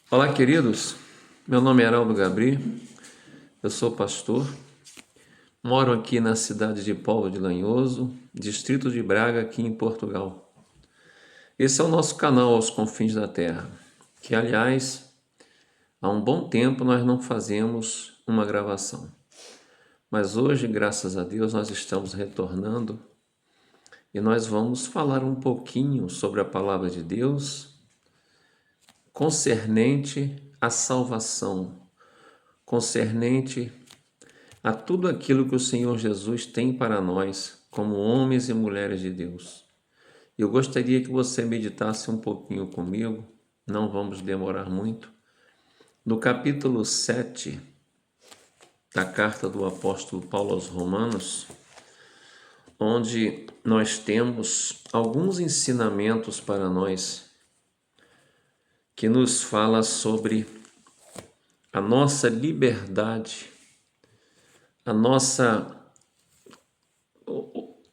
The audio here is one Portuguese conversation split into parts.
Olá, queridos. Meu nome é Heraldo Gabri, eu sou pastor, moro aqui na cidade de Póvoa de Lanhoso, distrito de Braga, aqui em Portugal. Esse é o nosso canal Aos Confins da Terra, que, aliás, há um bom tempo nós não fazemos uma gravação. Mas hoje, graças a Deus, nós estamos retornando e nós vamos falar um pouquinho sobre a palavra de Deus concernente à salvação, concernente a tudo aquilo que o Senhor Jesus tem para nós, como homens e mulheres de Deus. Eu gostaria que você meditasse um pouquinho comigo, não vamos demorar muito, no capítulo 7 da carta do apóstolo Paulo aos Romanos, onde nós temos alguns ensinamentos para nós, que nos fala sobre a nossa liberdade,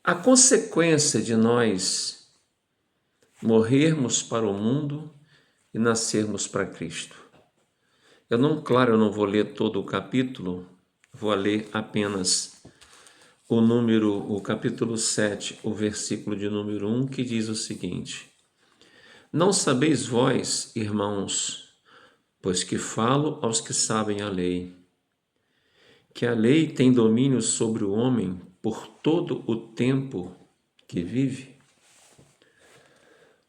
a consequência de nós morrermos para o mundo e nascermos para Cristo. Eu não vou ler todo o capítulo, vou ler apenas o capítulo 7, o versículo de número 1, que diz o seguinte: Não sabeis vós, irmãos, pois que falo aos que sabem a lei, que a lei tem domínio sobre o homem por todo o tempo que vive?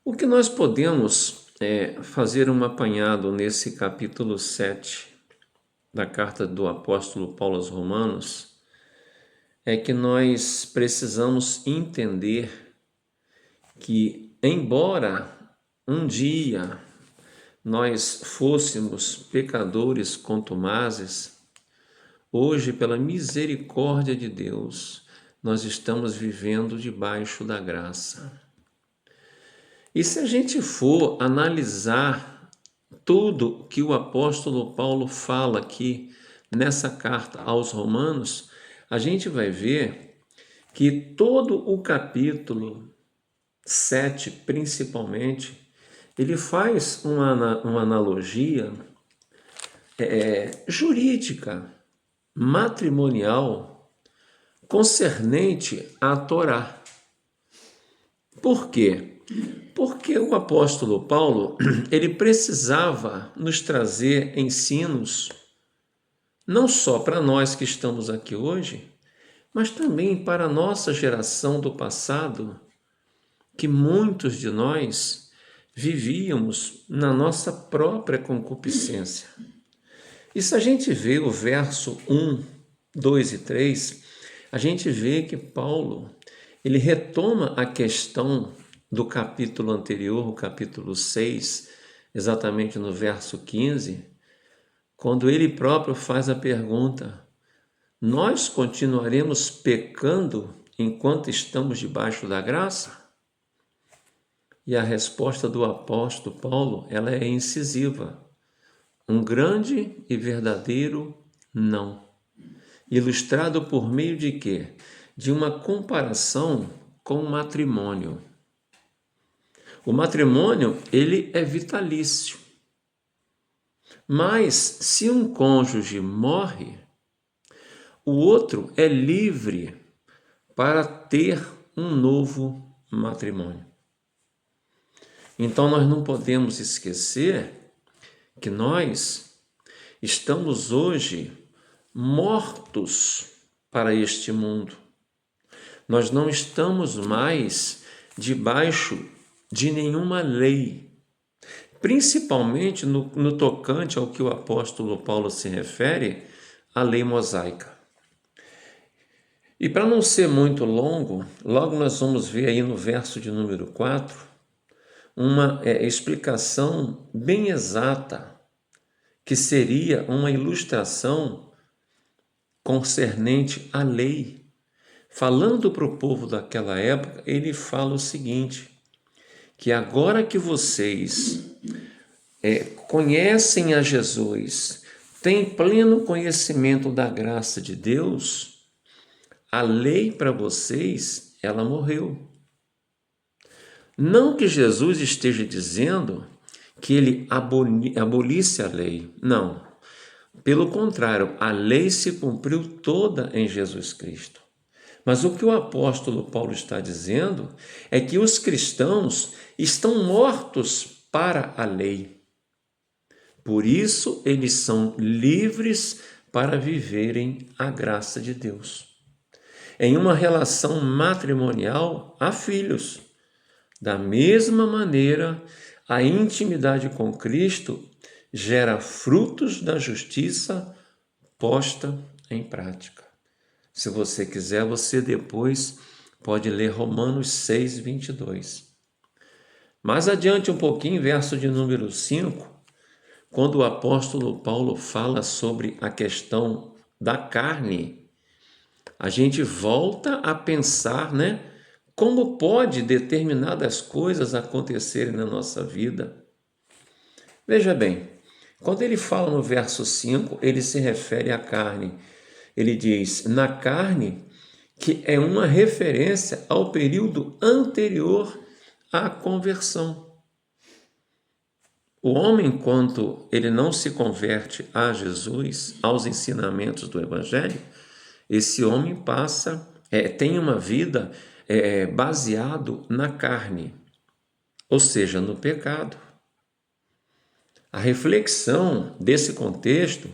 O que nós podemos fazer um apanhado nesse capítulo 7 da carta do apóstolo Paulo aos Romanos é que nós precisamos entender que, embora um dia nós fôssemos pecadores contumazes, hoje, pela misericórdia de Deus, nós estamos vivendo debaixo da graça. E se a gente for analisar tudo que o apóstolo Paulo fala aqui nessa carta aos Romanos, a gente vai ver que todo o capítulo 7, principalmente, ele faz uma analogia jurídica, matrimonial, concernente à Torá. Por quê? Porque o apóstolo Paulo, ele precisava nos trazer ensinos, não só para nós que estamos aqui hoje, mas também para a nossa geração do passado, que muitos de nós vivíamos na nossa própria concupiscência. E se a gente vê o verso 1, 2 e 3, a gente vê que Paulo, ele retoma a questão do capítulo anterior, o capítulo 6, exatamente no verso 15, quando ele próprio faz a pergunta: nós continuaremos pecando enquanto estamos debaixo da graça? E a resposta do apóstolo Paulo, ela é incisiva. Um grande e verdadeiro não. Ilustrado por meio de quê? De uma comparação com o matrimônio. O matrimônio, ele é vitalício. Mas se um cônjuge morre, o outro é livre para ter um novo matrimônio. Então nós não podemos esquecer que nós estamos hoje mortos para este mundo. Nós não estamos mais debaixo de nenhuma lei, principalmente no tocante ao que o apóstolo Paulo se refere, a lei mosaica. E para não ser muito longo, logo nós vamos ver aí no verso de número 4, uma explicação bem exata, que seria uma ilustração concernente à lei. Falando para o povo daquela época, ele fala o seguinte, que agora que vocês conhecem a Jesus, têm pleno conhecimento da graça de Deus, a lei para vocês, ela morreu. Não que Jesus esteja dizendo que ele abolisse a lei. Não. Pelo contrário, a lei se cumpriu toda em Jesus Cristo. Mas o que o apóstolo Paulo está dizendo é que os cristãos estão mortos para a lei. Por isso, eles são livres para viverem a graça de Deus. Em uma relação matrimonial, há filhos. Da mesma maneira, a intimidade com Cristo gera frutos da justiça posta em prática. Se você quiser, você depois pode ler Romanos 6, 22. Mais adiante um pouquinho, verso de número 5, quando o apóstolo Paulo fala sobre a questão da carne, a gente volta a pensar, como pode determinadas coisas acontecerem na nossa vida. Veja bem, quando ele fala no verso 5, ele se refere à carne. Ele diz, na carne, que é uma referência ao período anterior à conversão. O homem, enquanto ele não se converte a Jesus, aos ensinamentos do Evangelho, esse homem tem uma vida baseado na carne, ou seja, no pecado. A reflexão desse contexto,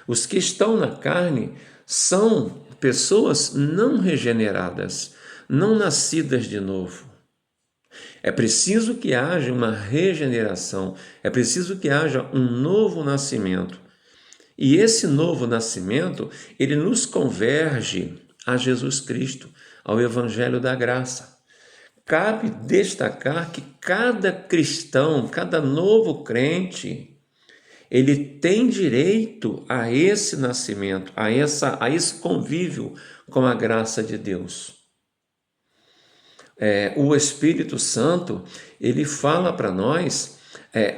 os que estão na carne são pessoas não regeneradas, não nascidas de novo. É preciso que haja uma regeneração, é preciso que haja um novo nascimento. E esse novo nascimento, ele nos converge a Jesus Cristo, ao Evangelho da Graça. Cabe destacar que cada cristão, cada novo crente, ele tem direito a esse nascimento, a esse convívio com a graça de Deus. O Espírito Santo, ele fala para nós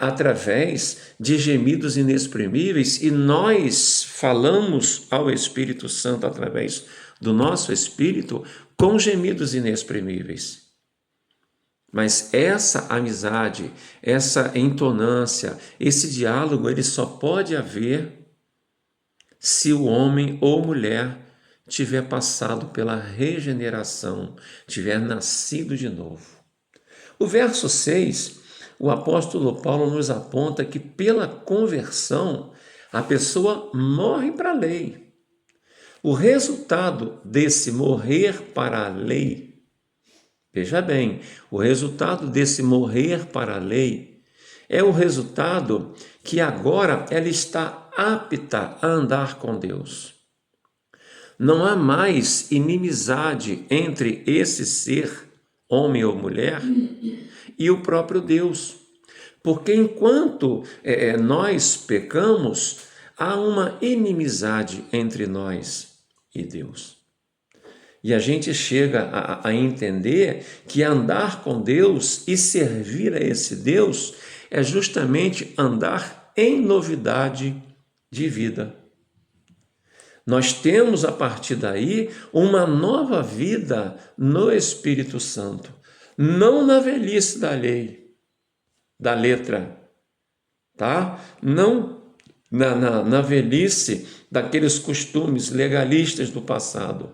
através de gemidos inexprimíveis, e nós falamos ao Espírito Santo através do nosso espírito com gemidos inexprimíveis. Mas essa amizade, essa entonância, esse diálogo, ele só pode haver se o homem ou mulher tiver passado pela regeneração, tiver nascido de novo. O verso 6, o apóstolo Paulo nos aponta que pela conversão a pessoa morre para a lei. O resultado desse morrer para a lei, veja bem, o resultado desse morrer para a lei é o resultado que agora ela está apta a andar com Deus. Não há mais inimizade entre esse ser, homem ou mulher, e o próprio Deus. Porque enquanto nós pecamos, há uma inimizade entre nós e Deus. E a gente chega a entender que andar com Deus e servir a esse Deus é justamente andar em novidade de vida. Nós temos, a partir daí, uma nova vida no Espírito Santo. Não na velhice da lei, da letra, tá? Não na velhice daqueles costumes legalistas do passado.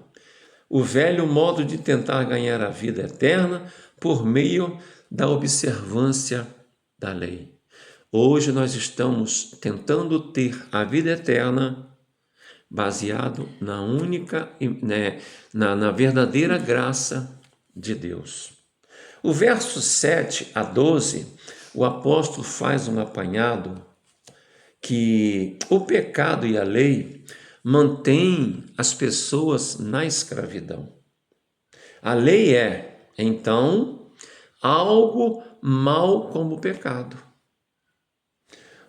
O velho modo de tentar ganhar a vida eterna por meio da observância da lei. Hoje nós estamos tentando ter a vida eterna baseado na única, na verdadeira graça de Deus. O verso 7 a 12, o apóstolo faz um apanhado que o pecado e a lei mantêm as pessoas na escravidão. A lei é, então, algo mal como o pecado.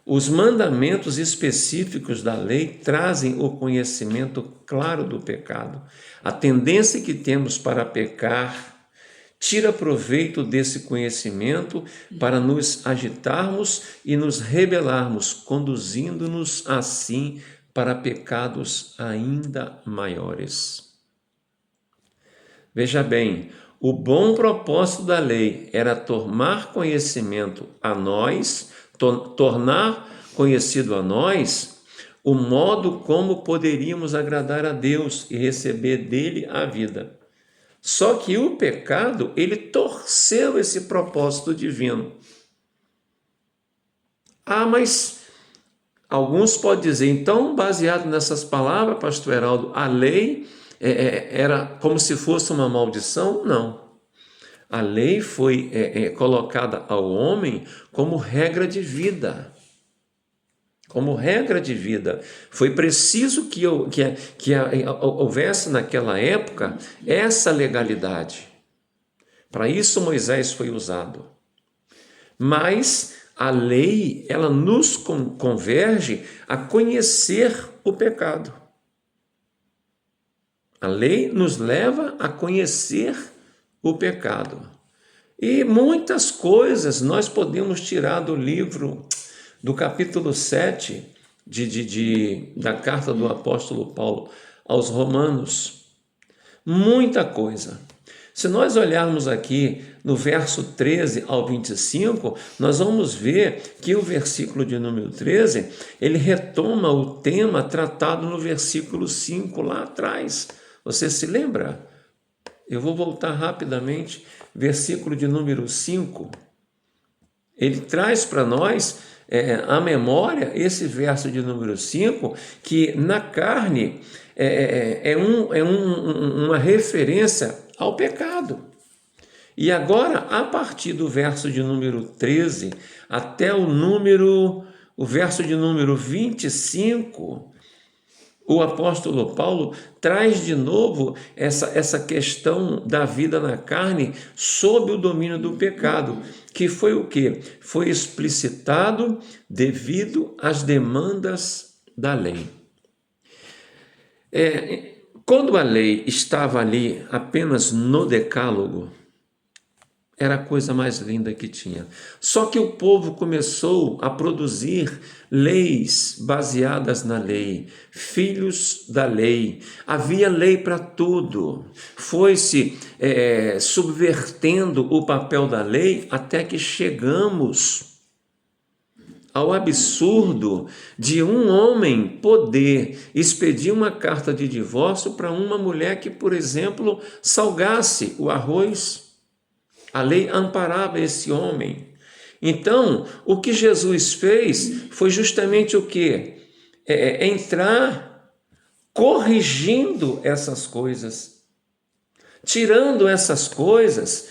Os mandamentos específicos da lei trazem o conhecimento claro do pecado. A tendência que temos para pecar tira proveito desse conhecimento para nos agitarmos e nos rebelarmos, conduzindo-nos assim para pecados ainda maiores. Veja bem, o bom propósito da lei era tomar conhecimento a nós, tornar conhecido a nós o modo como poderíamos agradar a Deus e receber dele a vida. Só que o pecado, ele torceu esse propósito divino. Mas alguns podem dizer, então, baseado nessas palavras, pastor Heraldo, a lei era como se fosse uma maldição? Não. A lei foi colocada ao homem como regra de vida. Como regra de vida. Foi preciso que houvesse naquela época essa legalidade. Para isso Moisés foi usado. Mas a lei, ela nos converge a conhecer o pecado. A lei nos leva a conhecer o pecado. E muitas coisas nós podemos tirar do livro, do capítulo 7 da carta do apóstolo Paulo aos Romanos. Muita coisa. Se nós olharmos aqui no verso 13 ao 25, nós vamos ver que o versículo de número 13, ele retoma o tema tratado no versículo 5 lá atrás. Você se lembra? Eu vou voltar rapidamente. Versículo de número 5. Ele traz para nós a memória, esse verso de número 5, que na carne uma referência ao pecado. E agora, a partir do verso de número 13 até o verso de número 25, o apóstolo Paulo traz de novo essa questão da vida na carne sob o domínio do pecado, que foi o quê? Foi explicitado devido às demandas da lei. Quando a lei estava ali apenas no decálogo, era a coisa mais linda que tinha. Só que o povo começou a produzir leis baseadas na lei, filhos da lei. Havia lei para tudo. Foi-se subvertendo o papel da lei até que chegamos ao absurdo de um homem poder expedir uma carta de divórcio para uma mulher que, por exemplo, salgasse o arroz. A lei amparava esse homem. Então, o que Jesus fez foi justamente o quê? Entrar corrigindo essas coisas, tirando essas coisas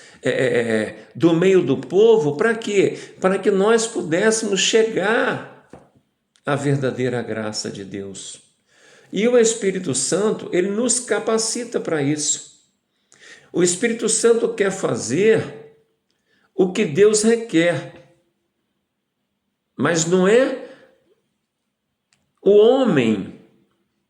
do meio do povo, para quê? Para que nós pudéssemos chegar à verdadeira graça de Deus. E o Espírito Santo, ele nos capacita para isso. O Espírito Santo quer fazer o que Deus requer, mas não é o homem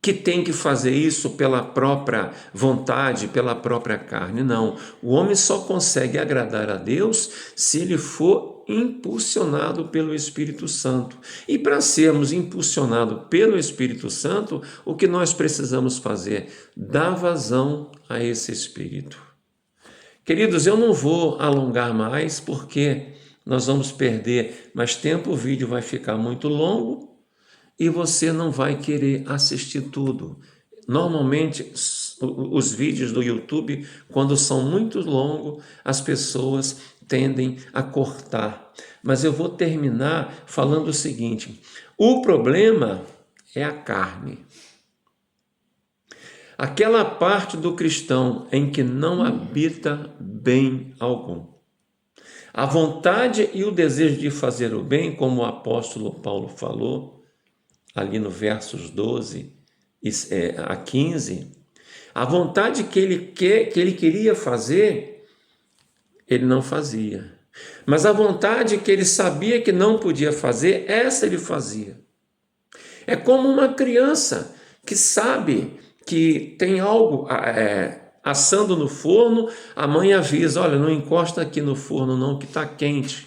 que tem que fazer isso pela própria vontade, pela própria carne, não. O homem só consegue agradar a Deus se ele for impulsionado pelo Espírito Santo. E para sermos impulsionados pelo Espírito Santo, o que nós precisamos fazer? Dar vazão a esse Espírito. Queridos, eu não vou alongar mais porque nós vamos perder mais tempo, o vídeo vai ficar muito longo e você não vai querer assistir tudo. Normalmente, os vídeos do YouTube, quando são muito longos, as pessoas tendem a cortar. Mas eu vou terminar falando o seguinte: o problema é a carne. Aquela parte do cristão em que não habita bem algum. A vontade e o desejo de fazer o bem, como o apóstolo Paulo falou, ali no versos 12 a 15, a vontade que ele queria fazer, ele não fazia. Mas a vontade que ele sabia que não podia fazer, essa ele fazia. É como uma criança que sabe que tem algo assando no forno, a mãe avisa, olha, não encosta aqui no forno não, que está quente.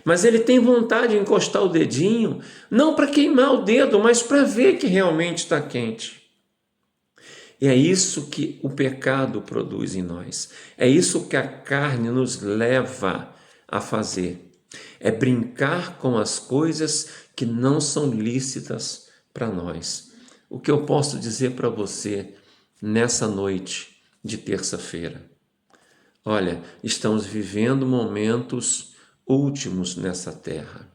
Mas ele tem vontade de encostar o dedinho, não para queimar o dedo, mas para ver que realmente está quente. E é isso que o pecado produz em nós. É isso que a carne nos leva a fazer. É brincar com as coisas que não são lícitas para nós. O que eu posso dizer para você nessa noite de terça-feira? Olha, estamos vivendo momentos últimos nessa terra.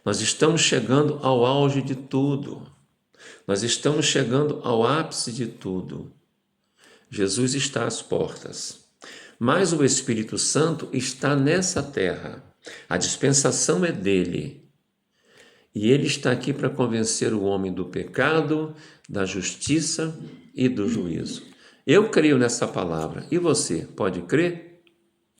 Nós estamos chegando ao auge de tudo. Nós estamos chegando ao ápice de tudo. Jesus está às portas. Mas o Espírito Santo está nessa terra. A dispensação é dele. E ele está aqui para convencer o homem do pecado, da justiça e do juízo. Eu creio nessa palavra. E você, pode crer?